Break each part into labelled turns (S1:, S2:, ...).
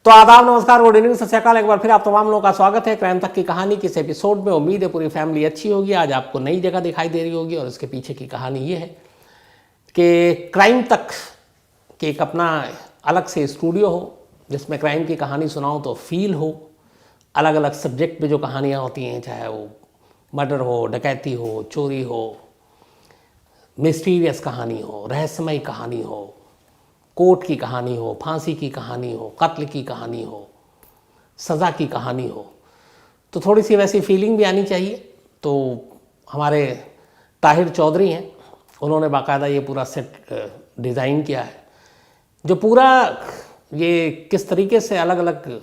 S1: तो आदाब, नमस्कार, गुड इवनिंग, सत श्री अकाल। एक बार फिर आप तमाम लोगों का स्वागत है क्राइम तक की कहानी के इस एपिसोड में। उम्मीद है पूरी फैमिली अच्छी होगी। आज आपको नई जगह दिखाई दे रही होगी और इसके पीछे की कहानी ये है कि क्राइम तक के एक अपना अलग से स्टूडियो हो जिसमें क्राइम की कहानी सुनाओ तो फील हो। अलग अलग सब्जेक्ट पे जो कहानियाँ होती हैं, चाहे वो मर्डर हो, डकैती हो, चोरी हो, मिस्टीरियस कहानी हो, रहस्यमयी कहानी हो, कोर्ट की कहानी हो, फांसी की कहानी हो, कत्ल की कहानी हो, सज़ा की कहानी हो, तो थोड़ी सी वैसी फीलिंग भी आनी चाहिए। तो हमारे ताहिर चौधरी हैं, उन्होंने बाकायदा ये पूरा सेट डिज़ाइन किया है। जो पूरा ये किस तरीके से अलग अलग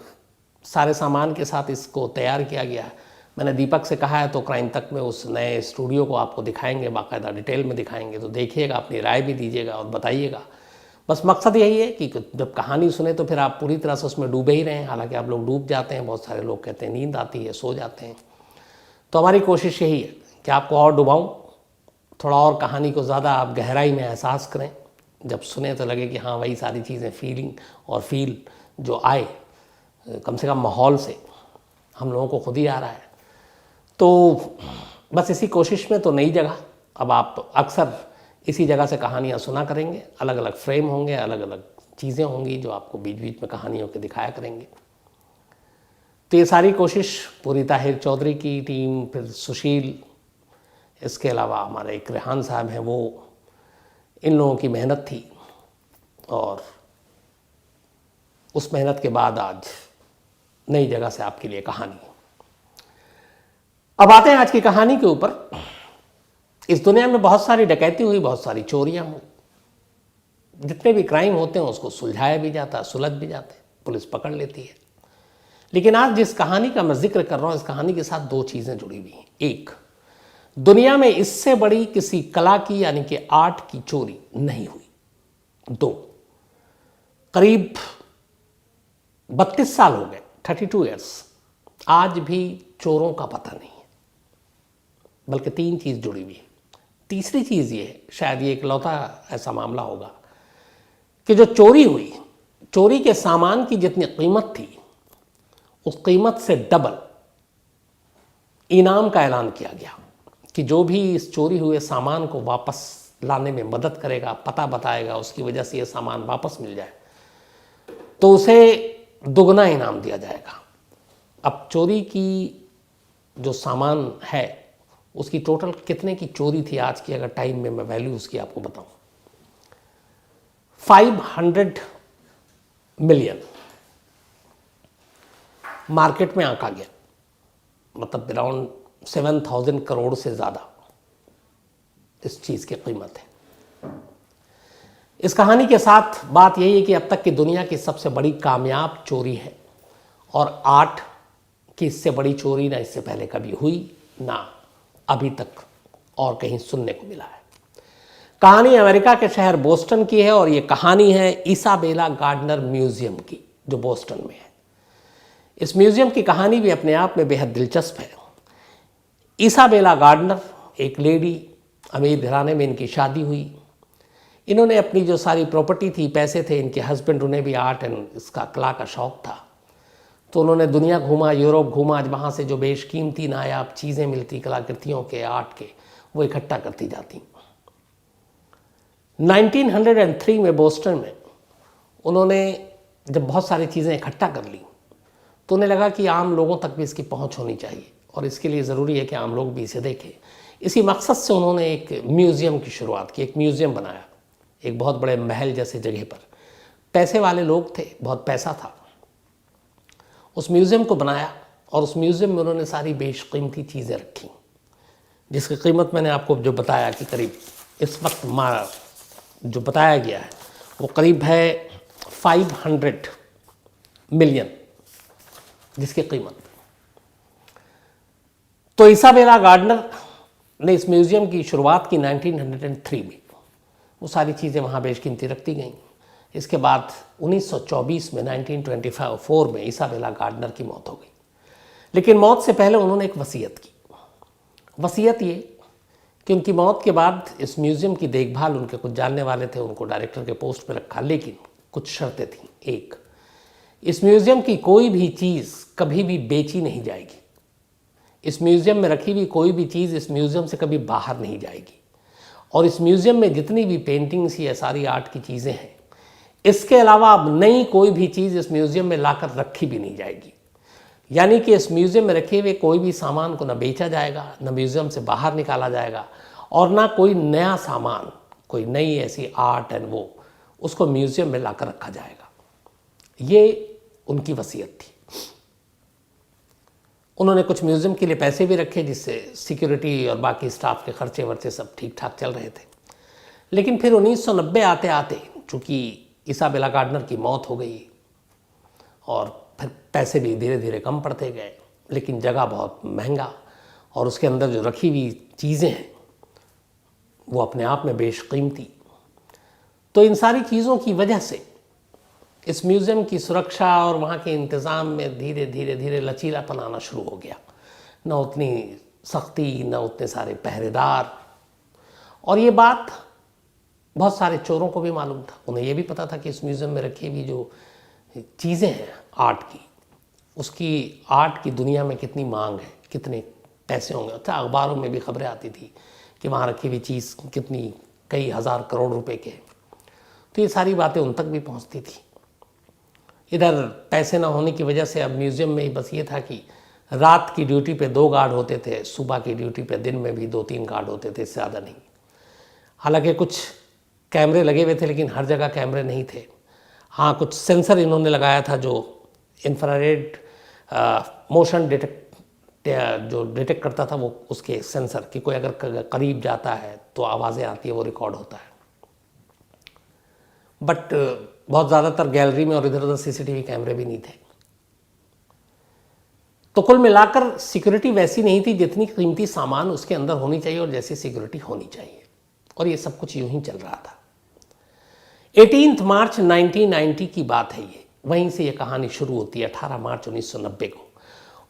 S1: सारे सामान के साथ इसको तैयार किया गया है, मैंने दीपक से कहा है। तो क्राइम तक में उस नए स्टूडियो को आपको दिखाएंगे, बाकायदा डिटेल में दिखाएंगे। तो देखिएगा, अपनी राय भी दीजिएगा और बताइएगा। बस मकसद यही है कि जब कहानी सुने तो फिर आप पूरी तरह से उसमें डूबे ही रहें। हालांकि आप लोग डूब जाते हैं, बहुत सारे लोग कहते हैं नींद आती है, सो जाते हैं। तो हमारी कोशिश यही है कि आपको और डुबाऊं, थोड़ा और कहानी को ज़्यादा आप गहराई में एहसास करें। जब सुने तो लगे कि हाँ, वही सारी चीज़ें फीलिंग और फील जो आए कम से कम माहौल से हम लोगों को खुद ही आ रहा है। तो बस इसी कोशिश में तो नई जगह, अब आप अक्सर इसी जगह से कहानियाँ सुना करेंगे। अलग अलग फ्रेम होंगे, अलग अलग चीज़ें होंगी जो आपको बीच बीच में कहानियों के दिखाया करेंगे। तो ये सारी कोशिश पूरी ताहिर चौधरी की टीम, फिर सुशील, इसके अलावा हमारे एक रेहान साहब हैं, वो इन लोगों की मेहनत थी। और उस मेहनत के बाद आज नई जगह से आपके लिए कहानी। अब आते हैं आज की कहानी के ऊपर। इस दुनिया में बहुत सारी डकैती हुई, बहुत सारी चोरियां हुई। जितने भी क्राइम होते हैं उसको सुलझाया भी जाता है, सुलझ भी जाते हैं, पुलिस पकड़ लेती है। लेकिन आज जिस कहानी का मैं जिक्र कर रहा हूं, इस कहानी के साथ दो चीज़ें जुड़ी हुई हैं। एक, दुनिया में इससे बड़ी किसी कला की यानी कि आर्ट की चोरी नहीं हुई। दो, करीब 32 साल हो गए, 32 ईयर्स, आज भी चोरों का पता नहीं है। बल्कि तीन चीज़ जुड़ी हुई है। तीसरी चीज़ ये है, शायद ये इकलौता ऐसा मामला होगा कि जो चोरी हुई, चोरी के सामान की जितनी कीमत थी उस कीमत से डबल इनाम का ऐलान किया गया कि जो भी इस चोरी हुए सामान को वापस लाने में मदद करेगा, पता बताएगा, उसकी वजह से ये सामान वापस मिल जाए तो उसे दुगना इनाम दिया जाएगा। अब चोरी की जो सामान है उसकी टोटल कितने की चोरी थी आज की, अगर टाइम में मैं वैल्यू उसकी आपको बताऊं, 500 मिलियन मार्केट में आंका गया। मतलब अराउंड 7000 करोड़ से ज़्यादा इस चीज़ की कीमत है। इस कहानी के साथ बात यही है कि अब तक की दुनिया की सबसे बड़ी कामयाब चोरी है और आर्ट की इससे बड़ी चोरी ना इससे पहले कभी हुई, ना अभी तक और कहीं सुनने को मिला है। कहानी अमेरिका के शहर बोस्टन की है और ये कहानी है इसाबेला गार्डनर म्यूजियम की, जो बोस्टन में है। इस म्यूजियम की कहानी भी अपने आप में बेहद दिलचस्प है। इसाबेला गार्डनर एक लेडी, अमीर घराने में इनकी शादी हुई। इन्होंने अपनी जो सारी प्रॉपर्टी थी, पैसे थे, इनके हस्बैंड, उन्हें भी आर्ट एंड इसका कला का शौक़ था। तो उन्होंने दुनिया घूमा, यूरोप घूमा। आज वहाँ से जो बेशकीमती नायाब चीज़ें मिलती कलाकृतियों के, आर्ट के, वो इकट्ठा करती जाती। 1903 में बोस्टन में उन्होंने जब बहुत सारी चीज़ें इकट्ठा कर ली तो उन्हें लगा कि आम लोगों तक भी इसकी पहुँच होनी चाहिए और इसके लिए ज़रूरी है कि आम लोग भी इसे देखें। इसी मकसद से उन्होंने एक म्यूज़ियम की शुरुआत की, एक म्यूज़ियम बनाया, एक बहुत बड़े महल जैसे जगह पर। पैसे वाले लोग थे, बहुत पैसा था, उस म्यूज़ियम को बनाया और उस म्यूज़ियम में उन्होंने सारी बेशकीमती चीज़ें रखी, जिसकी कीमत मैंने आपको जो बताया कि करीब इस वक्त जो बताया गया है वो करीब है 500 मिलियन जिसकी कीमत। तो इसाबेला गार्डनर ने इस म्यूज़ियम की शुरुआत की 1903 में। वो सारी चीज़ें वहाँ बेशकीमती रखती गईं। इसके बाद 1924 में 1924 में इसाबेला गार्डनर की मौत हो गई। लेकिन मौत से पहले उन्होंने एक वसीयत की। वसीयत ये कि उनकी मौत के बाद इस म्यूज़ियम की देखभाल उनके कुछ जानने वाले थे, उनको डायरेक्टर के पोस्ट पर रखा, लेकिन कुछ शर्तें थीं। एक, इस म्यूज़ियम की कोई भी चीज़ कभी भी बेची नहीं जाएगी। इस म्यूज़ियम में रखी हुई कोई भी चीज़ इस म्यूज़ियम से कभी बाहर नहीं जाएगी। और इस म्यूज़ियम में जितनी भी पेंटिंग्स या सारी आर्ट की चीज़ें हैं, इसके अलावा अब नई कोई भी चीज़ इस म्यूज़ियम में लाकर रखी भी नहीं जाएगी। यानी कि इस म्यूज़ियम में रखे हुए कोई भी सामान को न बेचा जाएगा, न म्यूज़ियम से बाहर निकाला जाएगा, और ना कोई नया सामान, कोई नई ऐसी आर्ट एंड वो उसको म्यूज़ियम में लाकर रखा जाएगा। ये उनकी वसीयत थी। उन्होंने कुछ म्यूज़ियम के लिए पैसे भी रखे, जिससे सिक्योरिटी और बाकी स्टाफ के खर्चे वर्चे सब ठीक ठाक चल रहे थे। लेकिन फिर 1990 आते आते चूँकि इसाबेला गार्डनर की मौत हो गई और फिर पैसे भी धीरे धीरे कम पड़ते गए, लेकिन जगह बहुत महंगा, और उसके अंदर जो रखी हुई चीज़ें हैं वो अपने आप में बेशकीमती। तो इन सारी चीज़ों की वजह से इस म्यूज़ियम की सुरक्षा और वहाँ के इंतज़ाम में धीरे धीरे धीरे लचीलापन आना शुरू हो गया। न उतनी सख्ती, न उतने सारे पहरेदार। और ये बात बहुत सारे चोरों को भी मालूम था। उन्हें ये भी पता था कि इस म्यूज़ियम में रखी हुई जो चीज़ें हैं आर्ट की, उसकी आर्ट की दुनिया में कितनी मांग है, कितने पैसे होंगे। अच्छा, अखबारों में भी खबरें आती थी कि वहाँ रखी हुई चीज़ कितनी, कई हज़ार करोड़ रुपए के। तो ये सारी बातें उन तक भी पहुँचती थी। इधर पैसे ना होने की वजह से अब म्यूज़ियम में ही बस ये था कि रात की ड्यूटी पे 2 गार्ड होते थे, सुबह की ड्यूटी पे दिन में भी 2-3 गार्ड होते थे, इससे ज़्यादा नहीं। हालांकि कुछ कैमरे लगे हुए थे, लेकिन हर जगह कैमरे नहीं थे। हाँ, कुछ सेंसर इन्होंने लगाया था जो इंफ्रारेड मोशन जो डिटेक्ट करता था, वो उसके सेंसर कि कोई अगर करीब जाता है तो आवाज़ें आती है, वो रिकॉर्ड होता है। बट बहुत ज़्यादातर गैलरी में और इधर उधर सीसीटीवी कैमरे भी नहीं थे। तो कुल मिलाकर सिक्योरिटी वैसी नहीं थी जितनी कीमती सामान उसके अंदर होनी चाहिए और जैसी सिक्योरिटी होनी चाहिए। और ये सब कुछ यूं ही चल रहा था। 18 मार्च 1990 की बात है ये। वहीं से ये कहानी शुरू होती है। 18 मार्च 1990 को,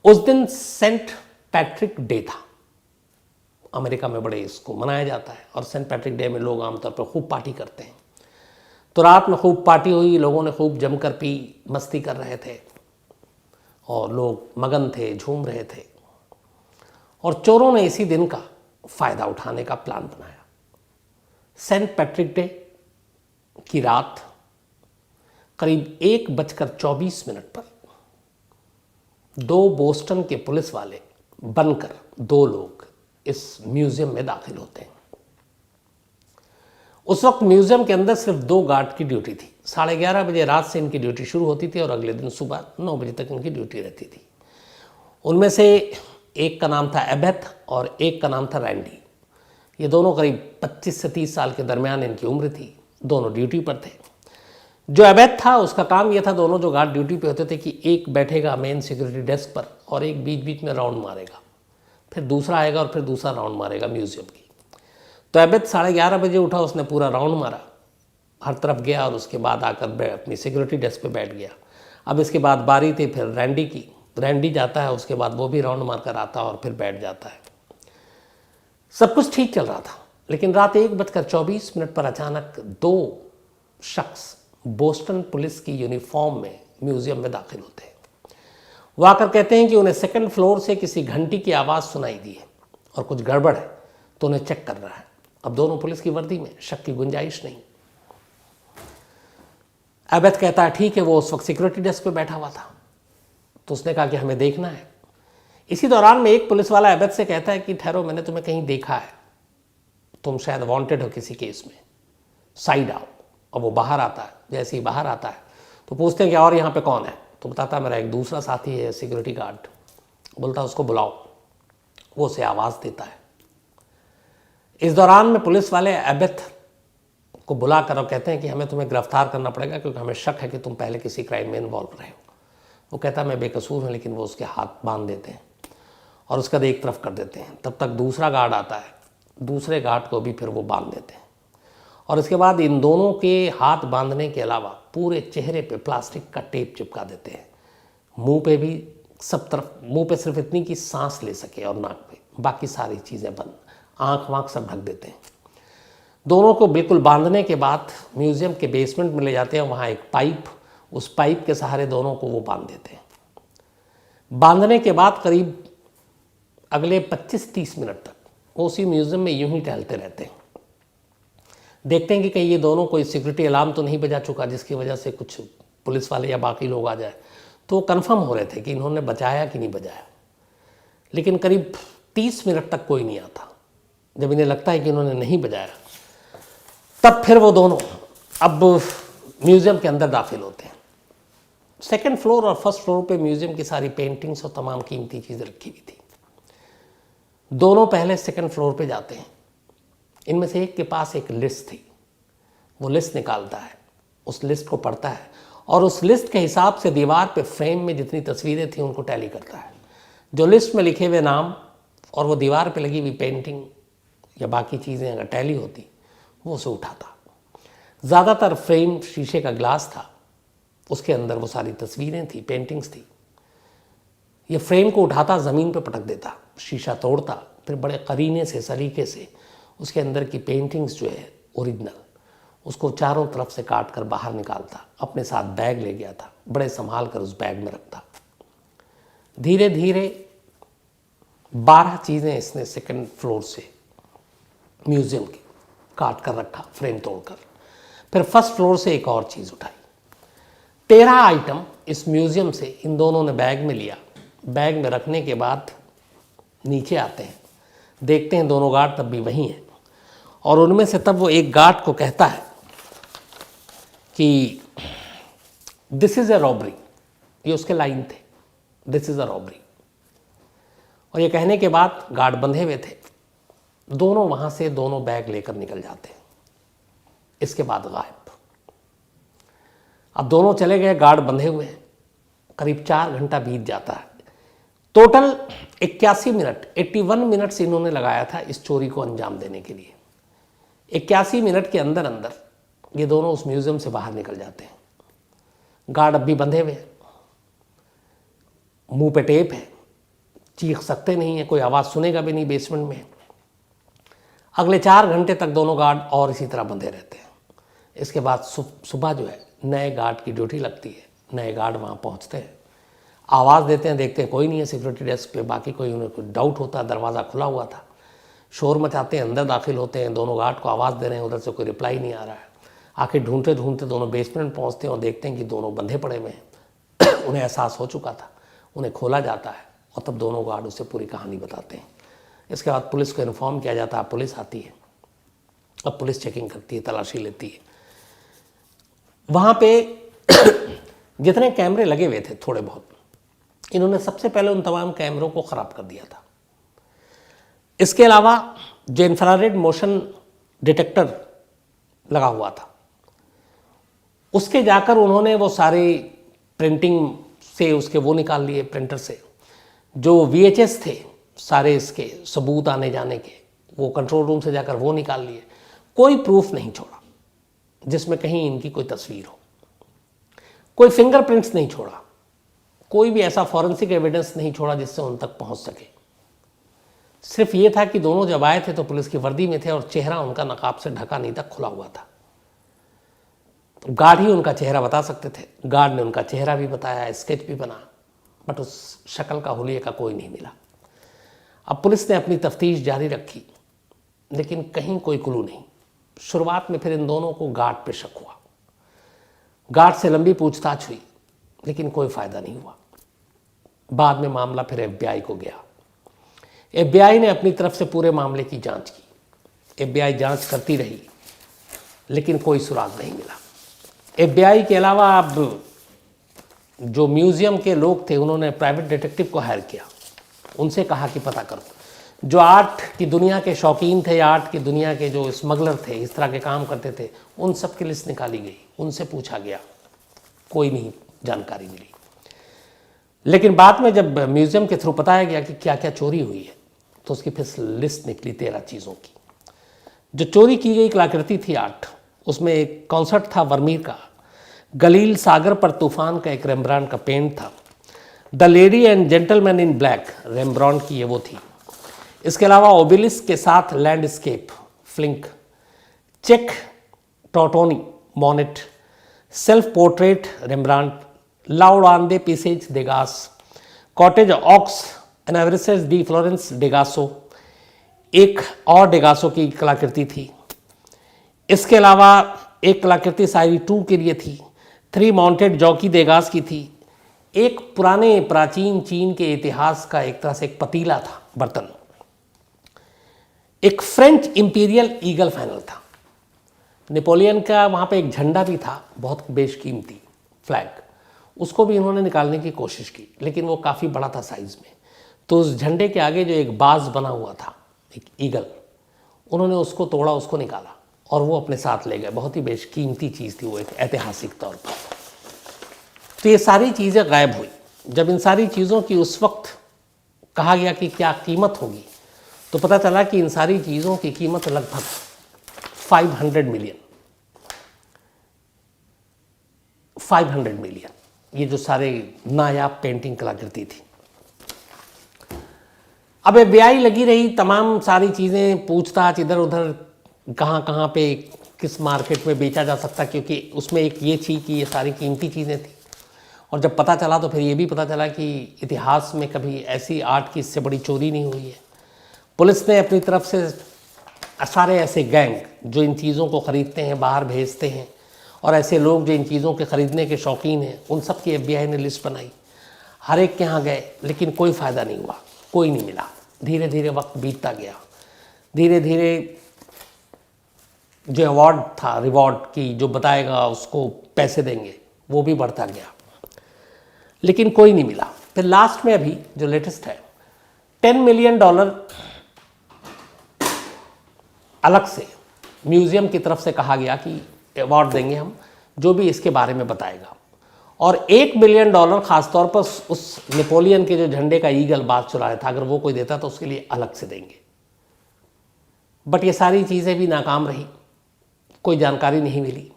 S1: उस दिन सेंट पैट्रिक डे था। अमेरिका में बड़े इसको मनाया जाता है, और सेंट पैट्रिक डे में लोग आमतौर पर खूब पार्टी करते हैं। तो रात में खूब पार्टी हुई, लोगों ने खूब जमकर पी, मस्ती कर रहे थे, और लोग मगन थे, झूम रहे थे। और चोरों ने इसी दिन का फ़ायदा उठाने का प्लान बनाया। सेंट पैट्रिक डे की रात करीब 1:24 पर 2 बोस्टन के पुलिस वाले बनकर 2 लोग इस म्यूज़ियम में दाखिल होते हैं। उस वक्त म्यूज़ियम के अंदर सिर्फ 2 गार्ड की ड्यूटी थी। 11:30 बजे रात से इनकी ड्यूटी शुरू होती थी और अगले दिन सुबह 9 बजे तक इनकी ड्यूटी रहती थी। उनमें से एक का नाम था एबेथ और एक का नाम था रैंडी। ये दोनों करीब 25 से 30 साल के दरमियान इनकी उम्र थी। दोनों ड्यूटी पर थे। जो एबेथ था उसका काम यह था, दोनों जो गार्ड ड्यूटी पे होते थे, कि एक बैठेगा मेन सिक्योरिटी डेस्क पर और एक बीच बीच में राउंड मारेगा, फिर दूसरा आएगा और फिर दूसरा राउंड मारेगा म्यूज़ियम की। तो एबेथ 11:30 बजे उठा, उसने पूरा राउंड मारा, हर तरफ गया, और उसके बाद आकर अपनी सिक्योरिटी डेस्क पे बैठ गया। अब इसके बाद बारी थी फिर रैंडी की। रैंडी जाता है, उसके बाद वो भी राउंड मार कर आता है और फिर बैठ जाता है। सब कुछ ठीक चल रहा था, लेकिन रात 1:24 पर अचानक 2 शख्स बोस्टन पुलिस की यूनिफॉर्म में म्यूज़ियम में दाखिल होते हैं। वो आकर कहते हैं कि उन्हें 2nd फ्लोर से किसी घंटी की आवाज़ सुनाई दी है और कुछ गड़बड़ है, तो उन्हें चेक कर रहा है। अब दोनों पुलिस की वर्दी में, शक की गुंजाइश नहीं। एबेथ कहता है ठीक है, वो उस वक्त सिक्योरिटी डेस्क पे बैठा हुआ था, तो उसने कहा कि हमें देखना है। इसी दौरान में एक पुलिस वाला एबेथ से कहता है कि ठहरो, मैंने तुम्हें कहीं देखा है, तुम शायद वांटेड हो किसी केस में, साइड आओ। और वो बाहर आता है। जैसे ही बाहर आता है तो पूछते हैं कि और यहाँ पे कौन है, तो बताता है मेरा एक दूसरा साथी है, सिक्योरिटी गार्ड। बोलता है उसको बुलाओ। वो उसे आवाज़ देता है। इस दौरान में पुलिस वाले एबेथ को बुला कर और कहते हैं कि हमें तुम्हें गिरफ्तार करना पड़ेगा, क्योंकि हमें शक है कि तुम पहले किसी क्राइम में इन्वॉल्व रहे हो। वो कहता है मैं बेकसूर हूँ, लेकिन वो उसके हाथ बांध देते हैं और उसका एक तरफ कर देते हैं। तब तक दूसरा गार्ड आता है, दूसरे गार्ड को भी फिर वो बांध देते हैं। और इसके बाद इन दोनों के हाथ बांधने के अलावा पूरे चेहरे पे प्लास्टिक का टेप चिपका देते हैं। मुंह पे भी सब तरफ, मुंह पे सिर्फ इतनी कि सांस ले सके और नाक पे, बाकी सारी चीज़ें बंद, आँख वाँख सब ढक देते हैं। दोनों को बिल्कुल बांधने के बाद म्यूज़ियम के बेसमेंट में ले जाते हैं। वहाँ एक पाइप उस पाइप के सहारे दोनों को वो बांध देते हैं। बांधने के बाद करीब अगले 25-30 मिनट तक वो उसी म्यूज़ियम में यूं ही टहलते रहते हैं। देखते हैं कि कहीं ये दोनों कोई सिक्योरिटी अलार्म तो नहीं बजा चुका जिसकी वजह से कुछ पुलिस वाले या बाकी लोग आ जाए। तो वो कन्फर्म हो रहे थे कि इन्होंने बचाया कि नहीं बचाया। लेकिन करीब 30 मिनट तक कोई नहीं आता। जब इन्हें लगता है कि इन्होंने नहीं बजाया, तब फिर वो दोनों अब म्यूज़ियम के अंदर दाखिल होते हैं। सेकंड फ्लोर और फर्स्ट फ्लोर पे म्यूज़ियम की सारी पेंटिंग्स और तमाम कीमती चीज़ें रखी हुई थी। दोनों पहले सेकंड फ्लोर पे जाते हैं। इनमें से एक के पास एक लिस्ट थी। वो लिस्ट निकालता है, उस लिस्ट को पढ़ता है और उस लिस्ट के हिसाब से दीवार पे फ्रेम में जितनी तस्वीरें थी उनको टैली करता है। जो लिस्ट में लिखे हुए नाम और वो दीवार पे लगी हुई पेंटिंग या बाकी चीज़ें अगर टैली होती, वो उसे उठाता। ज़्यादातर फ्रेम शीशे का ग्लास था, उसके अंदर वो सारी तस्वीरें थी, पेंटिंग्स थी। ये फ्रेम को उठाता, ज़मीन पे पटक देता, शीशा तोड़ता, फिर बड़े करीने से, सलीके से उसके अंदर की पेंटिंग्स जो है ओरिजिनल, उसको चारों तरफ से काट कर बाहर निकालता। अपने साथ बैग ले गया था, बड़े संभाल कर उस बैग में रखता। धीरे धीरे 12 चीज़ें इसने सेकंड फ्लोर से म्यूज़ियम की काट कर रखा, फ्रेम तोड़कर। फिर फर्स्ट फ्लोर से एक और चीज़ उठाई। 13 आइटम इस म्यूज़ियम से इन दोनों ने बैग में लिया। बैग में रखने के बाद नीचे आते हैं, देखते हैं दोनों गार्ड तब भी वहीं हैं। और उनमें से तब वो एक गार्ड को कहता है कि दिस इज़ ए रॉबरी। ये उसके लाइन थे, दिस इज़ अ रॉबरी। और ये कहने के बाद गार्ड बंधे हुए थे। दोनों वहाँ से दोनों बैग लेकर निकल जाते हैं। इसके बाद गायब। अब दोनों चले गए, गार्ड बंधे हुए हैं। करीब 4 घंटा बीत जाता है। टोटल 81 मिनट, 81 मिनट्स इन्होंने लगाया था इस चोरी को अंजाम देने के लिए। 81 मिनट के अंदर अंदर ये दोनों उस म्यूज़ियम से बाहर निकल जाते हैं। गार्ड अब भी बंधे हुए हैं, मुंह पे टेप है, चीख सकते नहीं है, कोई आवाज़ सुनेगा भी नहीं, बेसमेंट में। अगले 4 घंटे तक दोनों गार्ड और इसी तरह बंधे रहते हैं। इसके बाद सुबह जो है नए गार्ड की ड्यूटी लगती है। नए गार्ड वहाँ पहुँचते हैं, आवाज़ देते हैं, देखते हैं कोई नहीं है सिक्योरिटी डेस्क पे। बाकी कोई उन्हें कोई डाउट होता है, दरवाज़ा खुला हुआ था। शोर मचाते हैं, अंदर दाखिल होते हैं, दोनों गार्ड को आवाज़ दे रहे हैं, उधर से कोई रिप्लाई नहीं आ रहा है। आखिर ढूंढते ढूंढते दोनों बेसमेंट पहुँचते हैं और देखते हैं कि दोनों बंधे पड़े हुए हैं। उन्हें एहसास हो चुका था। उन्हें खोला जाता है और तब दोनों गार्ड उसे पूरी कहानी बताते हैं। इसके बाद पुलिस को इन्फॉर्म किया जाता है, पुलिस आती है। अब पुलिस चेकिंग करती है, तलाशी लेती है। वहाँ पे जितने कैमरे लगे हुए थे थोड़े बहुत, इन्होंने सबसे पहले उन तमाम कैमरों को ख़राब कर दिया था। इसके अलावा जो इंफ्रारेड मोशन डिटेक्टर लगा हुआ था, उसके जाकर उन्होंने वो सारी प्रिंटिंग से उसके वो निकाल लिए, प्रिंटर से जो VHS थे सारे इसके सबूत आने जाने के, वो कंट्रोल रूम से जाकर वो निकाल लिए। कोई प्रूफ नहीं छोड़ा जिसमें कहीं इनकी कोई तस्वीर हो। कोई फिंगरप्रिंट्स नहीं छोड़ा, कोई भी ऐसा फॉरेंसिक एविडेंस नहीं छोड़ा जिससे उन तक पहुंच सके। सिर्फ ये था कि दोनों जब आए थे तो पुलिस की वर्दी में थे और चेहरा उनका नकाब से ढका नहीं था, खुला हुआ था। तो गार्ड ही उनका चेहरा बता सकते थे। गार्ड ने उनका चेहरा भी बताया, स्केच भी बना, बट उस शक्ल का हुलिये का कोई नहीं मिला। अब पुलिस ने अपनी तफ्तीश जारी रखी, लेकिन कहीं कोई क्लू नहीं। शुरुआत में फिर इन दोनों को गार्ड पे शक हुआ। गार्ड से लंबी पूछताछ हुई, लेकिन कोई फ़ायदा नहीं हुआ। बाद में मामला फिर FBI को गया। FBI ने अपनी तरफ से पूरे मामले की जांच की। FBI जांच करती रही, लेकिन कोई सुराग नहीं मिला। FBI के अलावा अब जो म्यूज़ियम के लोग थे, उन्होंने प्राइवेट डिटेक्टिव को हायर किया। उनसे कहा कि पता करो। जो आर्ट की दुनिया के शौकीन थे या आर्ट की दुनिया के जो स्मगलर थे, इस तरह के काम करते थे, उन सब की लिस्ट निकाली गई। उनसे पूछा गया, कोई नहीं जानकारी मिली। लेकिन बाद में जब म्यूज़ियम के थ्रू बताया गया कि क्या क्या चोरी हुई है, तो उसकी फिर लिस्ट निकली 13 चीज़ों की। जो चोरी की गई कलाकृति थी आर्ट, उसमें एक कॉन्सर्ट था वर्मीर का, गलील सागर पर तूफान का एक रेम्ब्रांड का पेंट था, the lady and gentleman in black Rembrandt की ये वो थी। इसके अलावा ओबिलिस्क के साथ landscape Flinck, chez Tortoni Monet, self portrait Rembrandt, लाउडान दे पीसेज Degas, cortege aux environs de Florence Degas, एक और डेगासो की कलाकृति थी। इसके अलावा एक कलाकृति साइरी 2 के लिए थी। 3 माउंटेड जॉकी देगास की थी। एक पुराने प्राचीन चीन के इतिहास का एक तरह से एक पतीला था, बर्तन। एक फ्रेंच इंपीरियल ईगल फाइनल था। नेपोलियन का वहाँ पे एक झंडा भी था, बहुत बेशकीमती फ्लैग। उसको भी इन्होंने निकालने की कोशिश की, लेकिन वो काफ़ी बड़ा था साइज़ में। तो उस झंडे के आगे जो एक बाज बना हुआ था, एक ईगल, उन्होंने उसको तोड़ा, उसको निकाला और वो अपने साथ ले गए। बहुत ही बेशकीमती चीज़ थी वो, एक ऐतिहासिक तौर पर। तो ये सारी चीज़ें गायब हुई। जब इन सारी चीज़ों की उस वक्त कहा गया कि क्या कीमत होगी, तो पता चला कि इन सारी चीज़ों की कीमत लगभग 500 मिलियन, ये जो सारे नायाब पेंटिंग कलाकृति थी। अब FBI लगी रही, तमाम सारी चीज़ें पूछताछ, इधर उधर कहाँ कहाँ पे किस मार्केट में बेचा जा सकता, क्योंकि उसमें एक ये थी कि ये सारी कीमती चीज़ें थी। और जब पता चला तो फिर ये भी पता चला कि इतिहास में कभी ऐसी आर्ट की इससे बड़ी चोरी नहीं हुई है। पुलिस ने अपनी तरफ से सारे ऐसे गैंग जो इन चीज़ों को ख़रीदते हैं, बाहर भेजते हैं, और ऐसे लोग जो इन चीज़ों के ख़रीदने के शौकीन हैं, उन सब की FBI ने लिस्ट बनाई। हर एक के यहाँ गए, लेकिन कोई फ़ायदा नहीं हुआ, कोई नहीं मिला। धीरे धीरे वक्त बीतता गया। धीरे धीरे जो अवार्ड था, रिवॉर्ड की जो बताएगा उसको पैसे देंगे, वो भी बढ़ता गया, लेकिन कोई नहीं मिला। फिर लास्ट में अभी जो लेटेस्ट है, $10 मिलियन अलग से म्यूज़ियम की तरफ से कहा गया कि अवार्ड देंगे हम जो भी इसके बारे में बताएगा। और $1 मिलियन खासतौर पर उस नेपोलियन के जो झंडे का ईगल बाज चुराया था, अगर वो कोई देता तो उसके लिए अलग से देंगे। बट ये सारी चीज़ें भी नाकाम रही, कोई जानकारी नहीं मिली।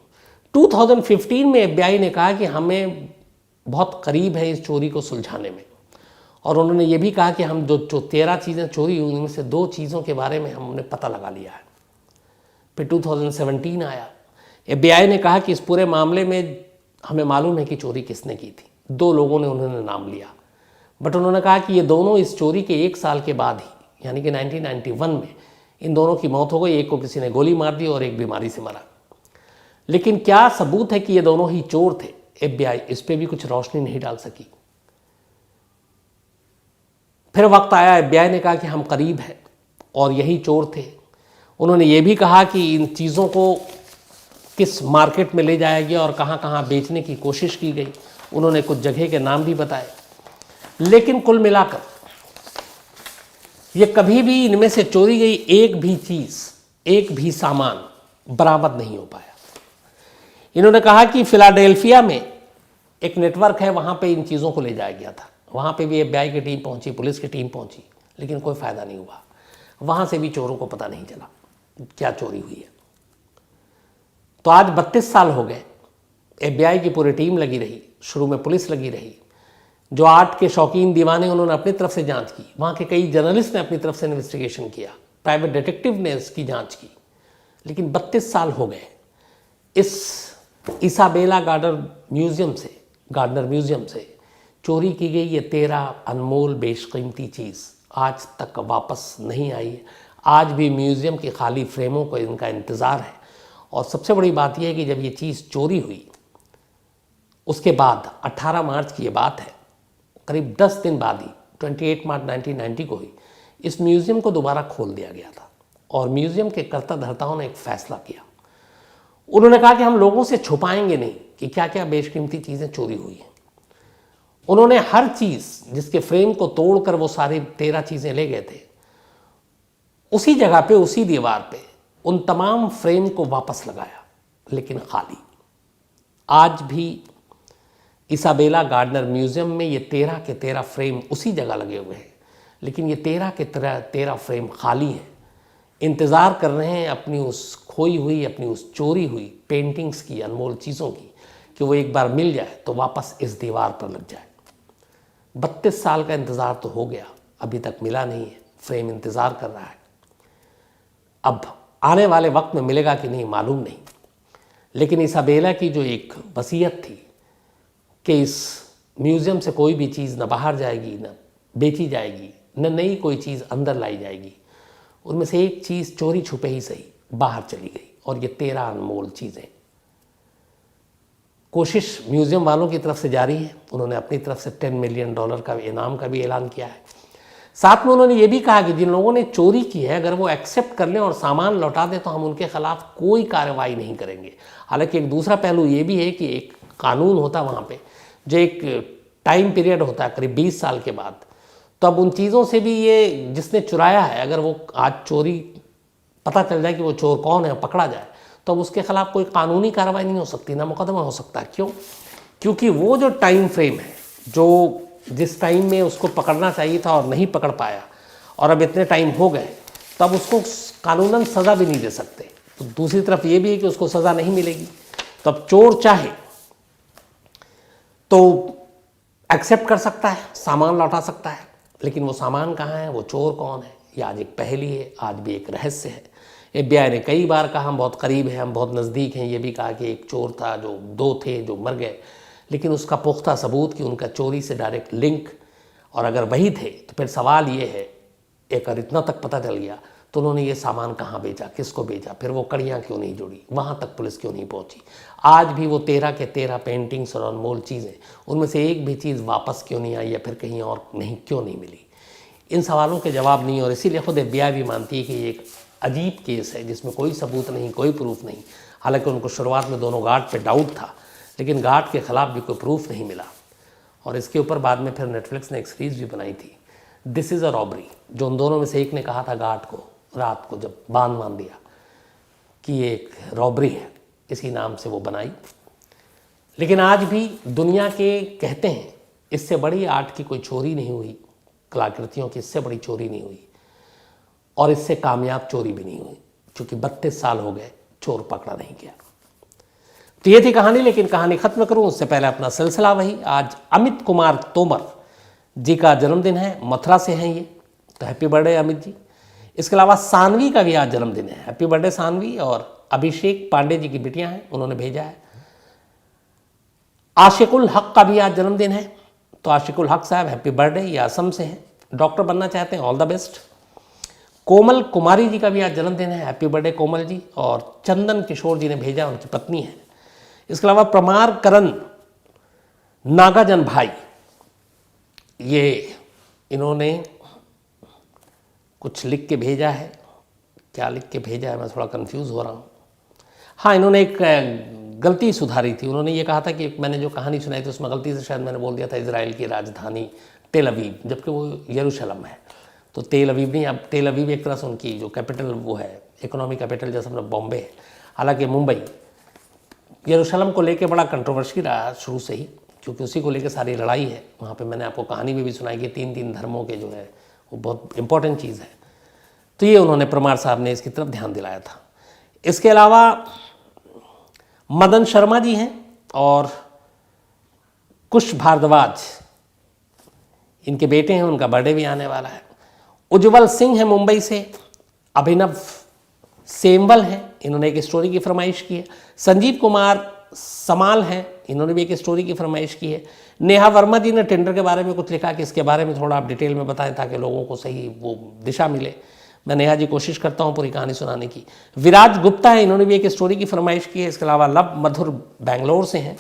S1: 2015 में FBI ने कहा कि हमें बहुत करीब है इस चोरी को सुलझाने में, और उन्होंने ये भी कहा कि हम जो 13 चीज़ें चोरी हुई, उनमें से 2 चीज़ों के बारे में हमने पता लगा लिया है। फिर 2017 आया, FBI ने कहा कि इस पूरे मामले में हमें मालूम है कि चोरी किसने की थी। 2 लोगों ने उन्होंने नाम लिया, बट उन्होंने कहा कि ये दोनों इस चोरी के 1 साल के बाद ही, यानी कि 1991 में इन दोनों की मौत हो गई। एक को किसी ने गोली मार दी और एक बीमारी से मरा। लेकिन क्या सबूत है कि ये दोनों ही चोर थे? FBI इस पर भी कुछ रोशनी नहीं डाल सकी। फिर वक्त आया, FBI ने कहा कि हम करीब हैं और यही चोर थे। उन्होंने ये भी कहा कि इन चीज़ों को किस मार्केट में ले जाया गया और कहाँ कहाँ बेचने की कोशिश की गई। उन्होंने कुछ जगह के नाम भी बताए, लेकिन कुल मिलाकर ये कभी भी इनमें से चोरी गई एक भी चीज़, एक भी सामान बरामद नहीं हो पाया। इन्होंने कहा कि फिलाडेल्फिया में एक नेटवर्क है, वहाँ पे इन चीज़ों को ले जाया गया था। वहाँ पे भी FBI की टीम पहुँची, पुलिस की टीम पहुँची, लेकिन कोई फ़ायदा नहीं हुआ। वहाँ से भी चोरों को पता नहीं चला क्या चोरी हुई है। तो आज 32 साल हो गए, FBI की पूरी टीम लगी रही, शुरू में पुलिस लगी रही, जो आर्ट के शौकीन दीवाने उन्होंने अपनी तरफ से जांच की, वहाँ के कई जर्नलिस्ट ने अपनी तरफ से इन्वेस्टिगेशन किया, प्राइवेट डिटेक्टिव ने इसकी जांच की, लेकिन 32 साल हो गए। इस इसाबेला गार्डनर म्यूज़ियम से चोरी की गई ये 13 अनमोल बेशकीमती चीज़ आज तक वापस नहीं आई है। आज भी म्यूज़ियम की खाली फ्रेमों को इनका इंतज़ार है। और सबसे बड़ी बात यह है कि जब ये चीज़ चोरी हुई, उसके बाद 18 मार्च की ये बात है, करीब 10 दिन बाद ही 28 मार्च 1990 को ही इस म्यूज़ियम को दोबारा खोल दिया गया था। और म्यूज़ियम के कर्ता धर्ताओं ने एक फ़ैसला किया। उन्होंने कहा कि हम लोगों से छुपाएंगे नहीं कि क्या क्या बेशकीमती चीज़ें चोरी हुई हैं। उन्होंने हर चीज़ जिसके फ्रेम को तोड़कर वो सारी 13 चीज़ें ले गए थे, उसी जगह पे, उसी दीवार पे उन तमाम फ्रेम को वापस लगाया, लेकिन खाली। आज भी इसाबेला गार्डनर म्यूज़ियम में ये 13 के 13 फ्रेम उसी जगह लगे हुए हैं, लेकिन ये 13 के 13 फ्रेम खाली हैं, इंतज़ार कर रहे हैं अपनी उस खोई हुई, अपनी उस चोरी हुई पेंटिंग्स की, अनमोल चीज़ों की, कि वो एक बार मिल जाए तो वापस इस दीवार पर लग जाए। 32 साल का इंतज़ार तो हो गया, अभी तक मिला नहीं है, फ्रेम इंतज़ार कर रहा है। अब आने वाले वक्त में मिलेगा कि नहीं मालूम नहीं, लेकिन इसाबेला की जो एक वसीयत थी कि इस म्यूज़ियम से कोई भी चीज़ न बाहर जाएगी, न बेची जाएगी, न नई कोई चीज़ अंदर लाई जाएगी, उनमें से एक चीज़ चोरी छुपे ही सही बाहर चली गई, और ये 13 अनमोल चीज़ें। कोशिश म्यूज़ियम वालों की तरफ से जारी है। उन्होंने अपनी तरफ से $10 मिलियन का इनाम का भी ऐलान किया है। साथ में उन्होंने ये भी कहा कि जिन लोगों ने चोरी की है अगर वो एक्सेप्ट कर लें और सामान लौटा दें तो हम उनके खिलाफ कोई कार्रवाई नहीं करेंगे। हालांकि एक दूसरा पहलू ये भी है कि एक कानून होता है वहाँ पे, जो एक टाइम पीरियड होता है करीब 20 साल के बाद, तो अब उन चीज़ों से भी ये जिसने चुराया है अगर वो आज चोरी पता चल जाए कि वो चोर कौन है, पकड़ा जाए, तो अब उसके खिलाफ कोई कानूनी कार्रवाई नहीं हो सकती, ना मुकदमा हो सकता। क्यों? क्योंकि वो जो टाइम फ्रेम है, जो जिस टाइम में उसको पकड़ना चाहिए था और नहीं पकड़ पाया, और अब इतने टाइम हो गए, तब उसको कानूनन सज़ा भी नहीं दे सकते। तो दूसरी तरफ ये भी है कि उसको सज़ा नहीं मिलेगी, तब चोर चाहे तो एक्सेप्ट कर सकता है, सामान लौटा सकता है, लेकिन वो सामान कहाँ है, वो चोर कौन है, ये आज एक पहेली है, आज भी एक रहस्य है। FBI ने कई बार कहा हम बहुत करीब हैं, हम बहुत नज़दीक हैं। ये भी कहा कि एक चोर था, जो 2 थे जो मर गए, लेकिन उसका पुख्ता सबूत कि उनका चोरी से डायरेक्ट लिंक, और अगर वही थे तो फिर सवाल ये है, एक अगर इतना तक पता चल गया तो उन्होंने ये सामान कहाँ बेचा, किसको बेचा, फिर वो कड़ियाँ क्यों नहीं जुड़ी, वहाँ तक पुलिस क्यों नहीं पहुँची। आज भी वो 13 के 13 पेंटिंग्स और अनमोल चीज़ें, उनमें से एक भी चीज़ वापस क्यों नहीं आई या फिर कहीं और नहीं क्यों नहीं मिली। इन सवालों के जवाब नहीं, और इसीलिए खुद FBI भी मानती है कि ये एक अजीब केस है जिसमें कोई सबूत नहीं, कोई प्रूफ नहीं। हालांकि उनको शुरुआत में दोनों गार्ड पे डाउट था, लेकिन गार्ड के ख़िलाफ़ भी कोई प्रूफ नहीं मिला। और इसके ऊपर बाद में फिर नेटफ्लिक्स ने एक सीरीज़ भी बनाई थी, दिस इज़ अ रॉबरी, जो उन दोनों में से एक ने कहा था गार्ड को रात को जब बांध दिया कि ये एक रॉबरी है, इसी नाम से वो बनाई। लेकिन आज भी दुनिया के कहते हैं इससे बड़ी आर्ट की कोई चोरी नहीं हुई, कलाकृतियों की इससे बड़ी चोरी नहीं हुई, और इससे कामयाब चोरी भी नहीं हुई, क्योंकि 32 साल हो गए चोर पकड़ा नहीं गया। तो ये थी कहानी, लेकिन कहानी खत्म करूं उससे पहले अपना सिलसिला वही। आज अमित कुमार तोमर जी का जन्मदिन है, मथुरा से हैं ये, तो हैप्पी बर्थडे अमित जी। इसके अलावा सानवी का भी आज जन्मदिन है, हैप्पी बर्थडे सानवी। और अभिषेक पांडे जी की बिटियां हैं, उन्होंने भेजा है। आशिकुल हक का भी आज जन्मदिन है, तो आशिकुल हक साहब हैप्पी बर्थडे, ये असम से हैं, डॉक्टर बनना चाहते हैं, ऑल द बेस्ट। कोमल कुमारी जी का भी आज जन्मदिन है, हैप्पी बर्थडे कोमल जी। और चंदन किशोर जी ने भेजा, उनकी पत्नी है। इसके अलावा प्रमार करण नागाजन भाई, ये इन्होंने कुछ लिख के भेजा है, क्या लिख के भेजा है मैं थोड़ा कंफ्यूज हो रहा हूँ। हाँ, इन्होंने एक गलती सुधारी थी। उन्होंने ये कहा था कि मैंने जो कहानी सुनाई थी उसमें गलती से शायद मैंने बोल दिया था इजराइल की राजधानी तेल अवीव, जबकि वो यरूशलेम है। तो तेल अवीव नहीं, अब तेल अवीव एक तरह से उनकी जो कैपिटल वो है, इकोनॉमिक कैपिटल जैसा मतलब बॉम्बे है। हालांकि मुंबई यरूशलेम को लेके बड़ा कंट्रोवर्सी रहा शुरू से ही, क्योंकि उसी को लेके सारी लड़ाई है वहाँ पे। मैंने आपको कहानी में भी सुनाई कि 3 धर्मों के जो है वो बहुत इंपॉर्टेंट चीज़ है। तो ये उन्होंने प्रमार साहब ने इसकी तरफ ध्यान दिलाया था। इसके अलावा मदन शर्मा जी हैं और कुश भारद्वाज, इनके बेटे हैं, उनका बर्थडे भी आने वाला है। उज्जवल सिंह है मुंबई से, अभिनव सेमवल हैं, इन्होंने एक स्टोरी की फरमाइश की है। संजीव कुमार समाल हैं, इन्होंने भी एक स्टोरी की फरमाइश की है। नेहा वर्मा जी ने टेंडर के बारे में कुछ लिखा कि इसके बारे में थोड़ा आप डिटेल में बताएं ताकि लोगों को सही वो दिशा मिले। मैं नेहा जी कोशिश करता हूँ पूरी कहानी सुनाने की। विराज गुप्ता है, इन्होंने भी एक स्टोरी की फरमाइश की है। इसके अलावा लव मधुर बेंगलोर से हैं,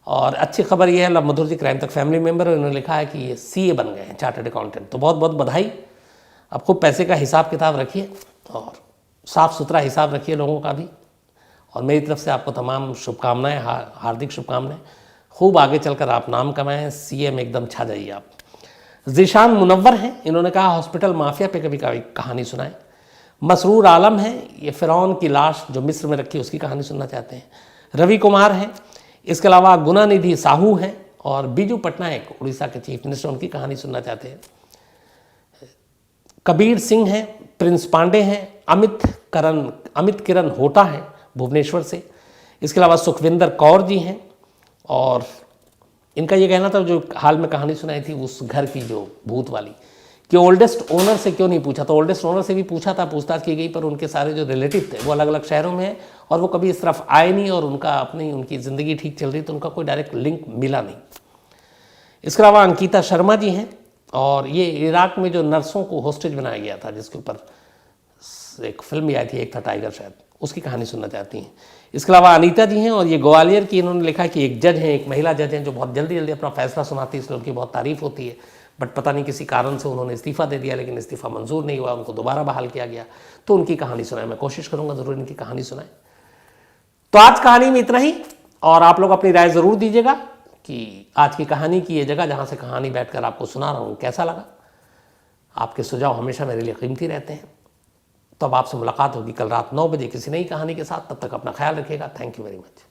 S1: और अच्छी खबर यह है लव मधुर जी क्राइम तक फैमिली मेम्बर है। उन्होंने लिखा है कि ये CA बन गए हैं, चार्टर्ड अकाउंटेंट। तो बहुत बहुत बधाई। अब खूब पैसे का हिसाब किताब रखिए और साफ़ सुथरा हिसाब रखिए लोगों का भी। और मेरी तरफ से आपको तमाम शुभकामनाएं, हार्दिक शुभकामनाएं। खूब आगे चलकर आप नाम कमाएं, CA में एकदम छा जाइए आप। ज़ीशान मुनव्वर हैं, इन्होंने कहा हॉस्पिटल माफिया पे कभी कहानी सुनाएं। मसरूर आलम है, ये फ़िरौन की लाश जो मिस्र में रखी उसकी कहानी सुनना चाहते हैं। रवि कुमार हैं, इसके अलावा गुणानिधि साहू हैं, और बीजू पटनायक उड़ीसा के चीफ मिनिस्टर, उनकी कहानी सुनना चाहते हैं। कबीर सिंह हैं, प्रिंस पांडे हैं, अमित किरण होटा हैं भुवनेश्वर से। इसके अलावा सुखविंदर कौर जी हैं, और इनका ये कहना था जो हाल में कहानी सुनाई थी उस घर की जो भूत वाली, कि ओल्डेस्ट ओनर से क्यों नहीं पूछा। तो ओल्डेस्ट ओनर से भी पूछा था, पूछताछ की गई, पर उनके सारे जो रिलेटिव थे वो अलग अलग शहरों में हैं और वो कभी इस तरफ आए नहीं और उनकी ज़िंदगी ठीक चल रही, तो उनका कोई डायरेक्ट लिंक मिला नहीं। इसके अलावा अंकिता शर्मा जी हैं, और ये इराक में जो नर्सों को हॉस्टेज बनाया गया था, जिसके ऊपर एक फिल्म भी आई थी, एक था टाइगर शायद, उसकी कहानी सुनना चाहती हैं। इसके अलावा अनीता जी हैं, और ये ग्वालियर की, इन्होंने लिखा कि एक जज हैं, एक महिला जज हैं, जो बहुत जल्दी जल्दी अपना फैसला सुनाती है, इसलिए उनकी बहुत तारीफ होती है। बट पता नहीं किसी कारण से उन्होंने इस्तीफ़ा दे दिया, लेकिन इस्तीफ़ा मंजूर नहीं हुआ, उनको दोबारा बहाल किया गया। तो उनकी कहानी सुनाए, मैं कोशिश करूँगा ज़रूर इनकी कहानी सुनाए। तो आज कहानी में इतना ही, और आप लोग अपनी राय ज़रूर दीजिएगा कि आज की कहानी की ये जगह जहाँ से कहानी बैठकर आपको सुना रहा हूँ कैसा लगा। आपके सुझाव हमेशा मेरे लिए कीमती रहते हैं। तो अब आपसे मुलाकात होगी कल रात 9 बजे किसी नई कहानी के साथ। तब तक अपना ख्याल रखिएगा। Thank you very much.